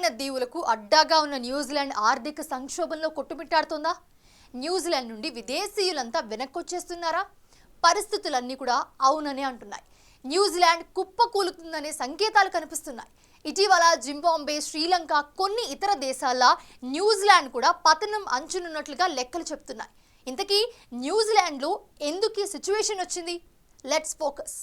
అందమైన దీవులకు అడ్డాగా ఉన్న న్యూజిలాండ్ ఆర్థిక సంక్షోభంలో కొట్టుమిట్టాడుతోందా? న్యూజిలాండ్ నుండి విదేశీయులంతా వెనక్కొచ్చేస్తున్నారా? పరిస్థితులన్నీ కూడా అవుననే అంటున్నాయి. న్యూజిలాండ్ కుప్పకూలుతుందనే సంకేతాలు కనిపిస్తున్నాయి. ఇటీవల జింబాబ్వే, శ్రీలంక, కొన్ని ఇతర దేశాల న్యూజిలాండ్ కూడా పతనం అంచునున్నట్లుగా లెక్కలు చెప్తున్నాయి. ఇంతకీ న్యూజిలాండ్లో ఎందుకు ఈ సిచ్యువేషన్ వచ్చింది? Let's focus.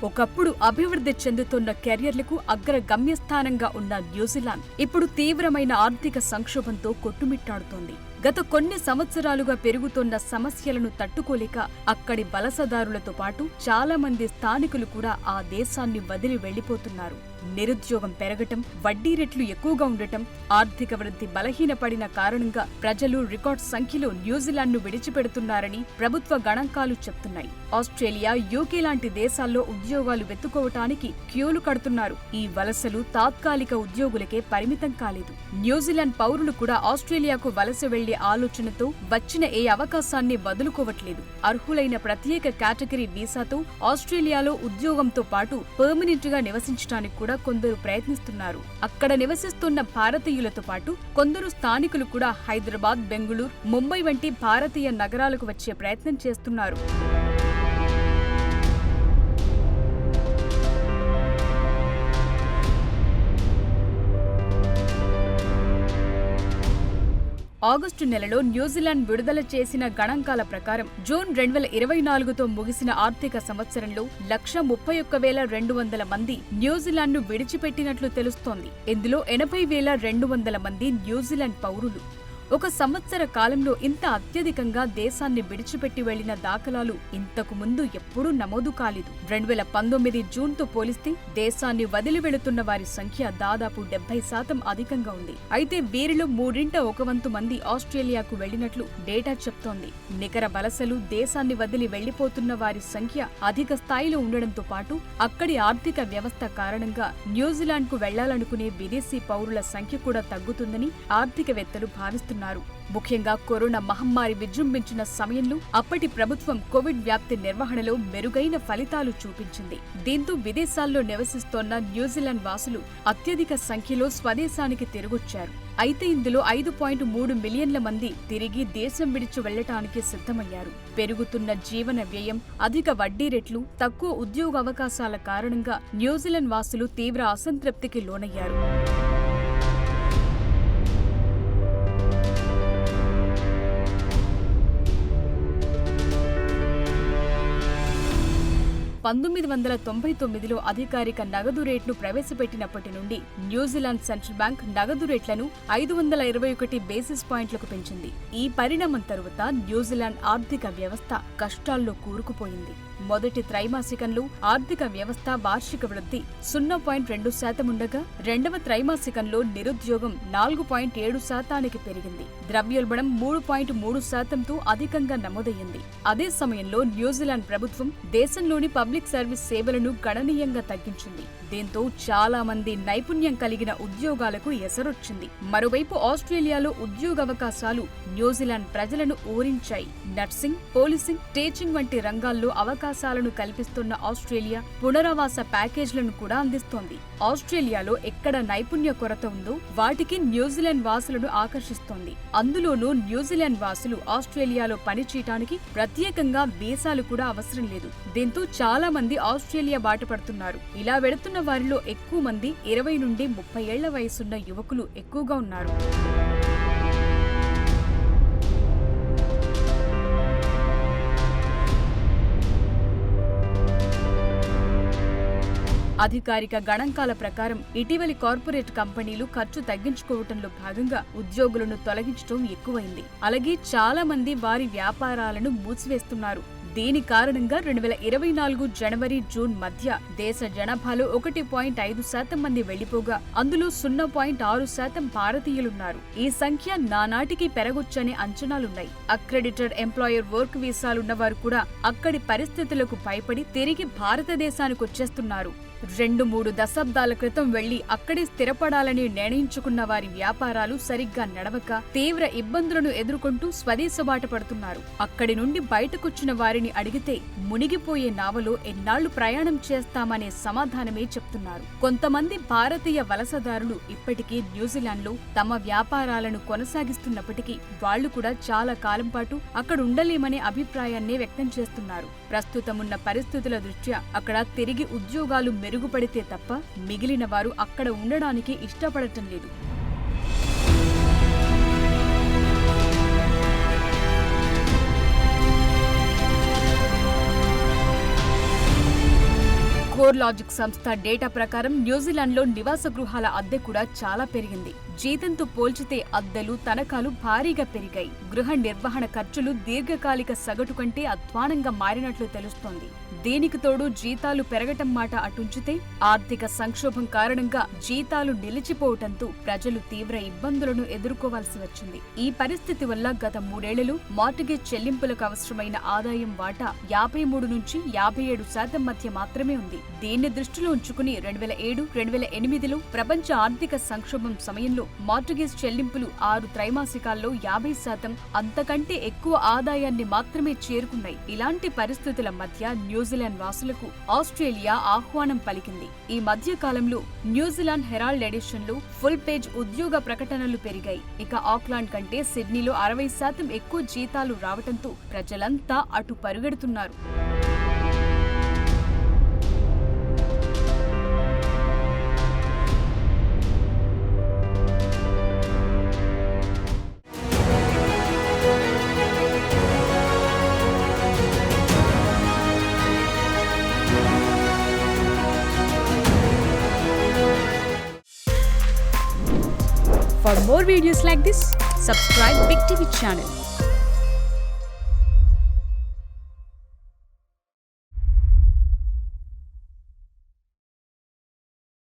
ఒకప్పుడు అభివృద్ధి చెందుతున్న కెరియర్లకు అగ్ర గమ్యస్థానంగా ఉన్న న్యూజిలాండ్ ఇప్పుడు తీవ్రమైన ఆర్థిక సంక్షోభంతో కొట్టుమిట్టాడుతోంది. గత కొన్ని సంవత్సరాలుగా పెరుగుతున్న సమస్యలను తట్టుకోలేక అక్కడి వలసదారులతో పాటు చాలా మంది స్థానికులు కూడా ఆ దేశాన్ని వదిలి వెళ్లిపోతున్నారు. నిరుద్యోగం పెరగటం, వడ్డీ రేట్లు ఎక్కువగా ఉండటం, ఆర్థిక వృద్ధి బలహీనపడిన కారణంగా ప్రజలు రికార్డ్ సంఖ్యలో న్యూజిలాండ్ను విడిచిపెడుతున్నారని ప్రభుత్వ గణాంకాలు చెప్తున్నాయి. ఆస్ట్రేలియా, యూకే లాంటి దేశాల్లో ఉద్యోగాలు వెతుక్కోవటానికి క్యూలు కడుతున్నారు. ఈ వలసలు తాత్కాలిక ఉద్యోగులకే పరిమితం కాలేదు. న్యూజిలాండ్ పౌరులు కూడా ఆస్ట్రేలియాకు వలస వెళ్లే ఆలోచనతో వచ్చిన ఏ అవకాశాన్ని వదులుకోవట్లేదు. అర్హులైన ప్రత్యేక కేటగిరీ వీసాతో ఆస్ట్రేలియాలో ఉద్యోగంతో పాటు పర్మనెంట్ గా నివసించడానికి కూడా కొందరు ప్రయత్నిస్తున్నారు. అక్కడ నివసిస్తున్న భారతీయులతో పాటు కొందరు స్థానికులు కూడా హైదరాబాద్, బెంగుళూరు, ముంబై వంటి భారతీయ నగరాలకు వచ్చే ప్రయత్నం చేస్తున్నారు. ఆగస్టు నెలలో న్యూజిలాండ్ విడుదల చేసిన గణాంకాల ప్రకారం జూన్ 2024తో ముగిసిన ఆర్థిక సంవత్సరంలో 131,200 మంది న్యూజిలాండ్ను విడిచిపెట్టినట్లు తెలుస్తోంది. ఇందులో 80,200 మంది న్యూజిలాండ్ పౌరులు. ఒక సంవత్సర కాలంలో ఇంత అత్యధికంగా దేశాన్ని విడిచిపెట్టి వెళ్లిన దాఖలాలు ఇంతకు ముందు ఎప్పుడూ నమోదు కాలేదు. 2019 జూన్తో పోలిస్తే దేశాన్ని వదిలి వెళుతున్న వారి సంఖ్య దాదాపు 70% అధికంగా ఉంది. అయితే వీరిలో 1/3 మంది ఆస్ట్రేలియాకు వెళ్లినట్లు డేటా చెప్తోంది. నికర వలసలు, దేశాన్ని వదిలి వెళ్లిపోతున్న వారి సంఖ్య అధిక స్థాయిలో ఉండడంతో పాటు అక్కడి ఆర్థిక వ్యవస్థ కారణంగా న్యూజిలాండ్కు వెళ్లాలనుకునే విదేశీ పౌరుల సంఖ్య కూడా తగ్గుతుందని ఆర్థికవేత్తలు భావిస్తున్నారు. ముఖ్యంగా కరోనా మహమ్మారి విజృంభించిన సమయంలో అప్పటి ప్రభుత్వం కోవిడ్ వ్యాప్తి నిర్వహణలో మెరుగైన ఫలితాలు చూపించింది. దీంతో విదేశాల్లో నివసిస్తోన్న న్యూజిలాండ్ వాసులు అత్యధిక సంఖ్యలో స్వదేశానికి తిరిగొచ్చారు. అయితే ఇందులో 5.3 మిలియన్ల మంది తిరిగి దేశం విడిచి వెళ్లటానికి సిద్ధమయ్యారు. పెరుగుతున్న జీవన వ్యయం, అధిక వడ్డీ రేట్లు, తక్కువ ఉద్యోగ అవకాశాల కారణంగా న్యూజిలాండ్ వాసులు తీవ్ర అసంతృప్తికి లోనయ్యారు. (1999లో అధికారిక నగదు రేట్ను ప్రవేశపెట్టినప్పటి నుండి న్యూజిలాండ్ సెంట్రల్ బ్యాంక్ నగదు రేట్లను 521 బేసిస్ పాయింట్లకు పెంచింది. ఈ పరిణామం తరువాత న్యూజిలాండ్ ఆర్థిక వ్యవస్థ కష్టాల్లో కూరుకుపోయింది. మొదటి త్రైమాసికంలో ఆర్థిక వ్యవస్థ వార్షిక వృద్ధి 0.2% ఉండగా రెండవ త్రైమాసికంలో నిరుద్యోగం 4.7% పెరిగింది. ద్రవ్యోల్బణం 3.3%తో అధికంగా నమోదయ్యింది. అదే సమయంలో న్యూజిలాండ్ ప్రభుత్వం దేశంలోని పబ్లిక్ సర్వీస్ సేవలను గణనీయంగా తగ్గించింది. దీంతో చాలా మంది నైపుణ్యం కలిగిన ఉద్యోగాలకు ఎసరొచ్చింది. మరోవైపు ఆస్ట్రేలియాలో ఉద్యోగావకాశాలు న్యూజిలాండ్ ప్రజలను ఊరించాయి. నర్సింగ్, పోలీసింగ్, టీచింగ్ వంటి రంగాల్లో అవకాశాలను కల్పిస్తున్న ఆస్ట్రేలియా పునరావాస ప్యాకేజీలను కూడా అందిస్తోంది. ఆస్ట్రేలియాలో ఎక్కడ నైపుణ్య కొరత ఉందో వాటికి న్యూజిలాండ్ వాసులను ఆకర్షిస్తోంది. అందులోనూ న్యూజిలాండ్ వాసులు ఆస్ట్రేలియాలో పనిచేయటానికి ప్రత్యేకంగా వీసాలు కూడా అవసరం లేదు. దీంతో చాలా మంది ఆస్ట్రేలియా బాట పడుతున్నారు. ఇలా వెళుతున్న వారిలో ఎక్కువ మంది 20 నుండి 30 ఏళ్ల వయసున్న యువకులు ఎక్కువగా ఉన్నారు. అధికారిక గణాంకాల ప్రకారం ఇటీవలి కార్పొరేట్ కంపెనీలు ఖర్చు తగ్గించుకోవటంలో భాగంగా ఉద్యోగులను తొలగించడం ఎక్కువైంది. అలాగే చాలా మంది వారి వ్యాపారాలను మూసివేస్తున్నారు. దీని కారణంగా 2024 జనవరి జూన్ మధ్య దేశ జనాభాలో 1.5% మంది వెళ్లిపోగా అందులో 0.6% భారతీయులున్నారు. ఈ సంఖ్య నానాటికి పెరగొచ్చనే అంచనాలున్నాయి. అక్రెడిటెడ్ ఎంప్లాయర్ వర్క్ వీసాలున్న వారు కూడా అక్కడి పరిస్థితులకు భయపడి తిరిగి భారతదేశానికి వచ్చేస్తున్నారు. 2-3 దశాబ్దాల క్రితం వెళ్లి అక్కడే స్థిరపడాలని నిర్ణయించుకున్న వారి వ్యాపారాలు సరిగ్గా నడవక తీవ్ర ఇబ్బందులను ఎదుర్కొంటూ స్వదేశబాట పడుతున్నారు. అక్కడి నుండి బయటకొచ్చిన వారిని అడిగితే మునిగిపోయే నావలో ఎన్నాళ్లు ప్రయాణం చేస్తామనే సమాధానమే చెప్తున్నారు. కొంతమంది భారతీయ వలసదారులు ఇప్పటికీ న్యూజిలాండ్లో తమ వ్యాపారాలను కొనసాగిస్తున్నప్పటికీ వాళ్లు కూడా చాలా కాలం పాటు అక్కడ ఉండలేమనే అభిప్రాయాన్నే వ్యక్తం చేస్తున్నారు. ప్రస్తుతమున్న పరిస్థితుల దృష్ట్యా అక్కడ తిరిగి ఉద్యోగాలు మెరుగుపడితే తప్ప మిగిలిన వారు అక్కడ ఉండడానికి ఇష్టపడటం లేదు. కోర్లాజిక్ సంస్థ డేటా ప్రకారం న్యూజిలాండ్లో నివాస గృహాల అద్దె కూడా చాలా పెరిగింది. జీతంతో పోల్చితే అద్దెలు, తనఖాలు భారీగా పెరిగాయి. గృహ నిర్వహణ ఖర్చులు దీర్ఘకాలిక సగటు కంటే అధ్వానంగా మారినట్లు తెలుస్తోంది. దీనికి తోడు జీతాలు పెరగటం మాట అటుంచితే ఆర్థిక సంక్షోభం కారణంగా జీతాలు నిలిచిపోవటంతో ప్రజలు తీవ్ర ఇబ్బందులను ఎదుర్కోవాల్సి వచ్చింది. ఈ పరిస్థితి వల్ల గత 3 ఏళ్లలో మార్టిగేజ్ చెల్లింపులకు అవసరమైన ఆదాయం వాటా 53 నుంచి 57% మధ్య మాత్రమే ఉంది. దీన్ని దృష్టిలో ఉంచుకుని 2007-2008లో ప్రపంచ ఆర్థిక సంక్షోభం సమయంలో మార్టిగేజ్ చెల్లింపులు 6 త్రైమాసికాల్లో 50% అంతకంటే ఎక్కువ ఆదాయాన్ని మాత్రమే చేరుకున్నాయి. ఇలాంటి పరిస్థితుల మధ్య న్యూజిలాండ్ వాసులకు ఆస్ట్రేలియా ఆహ్వానం పలికింది. ఈ మధ్య కాలంలో న్యూజిలాండ్ హెరాల్డ్ ఎడిషన్లో ఫుల్ పేజ్ ఉద్యోగ ప్రకటనలు పెరిగాయి. ఇక ఆక్లాండ్ కంటే సిడ్నీలో 60% ఎక్కువ జీతాలు రావటంతో ప్రజలంతా అటు పరుగెడుతున్నారు. For more videos like this, subscribe Big TV channel.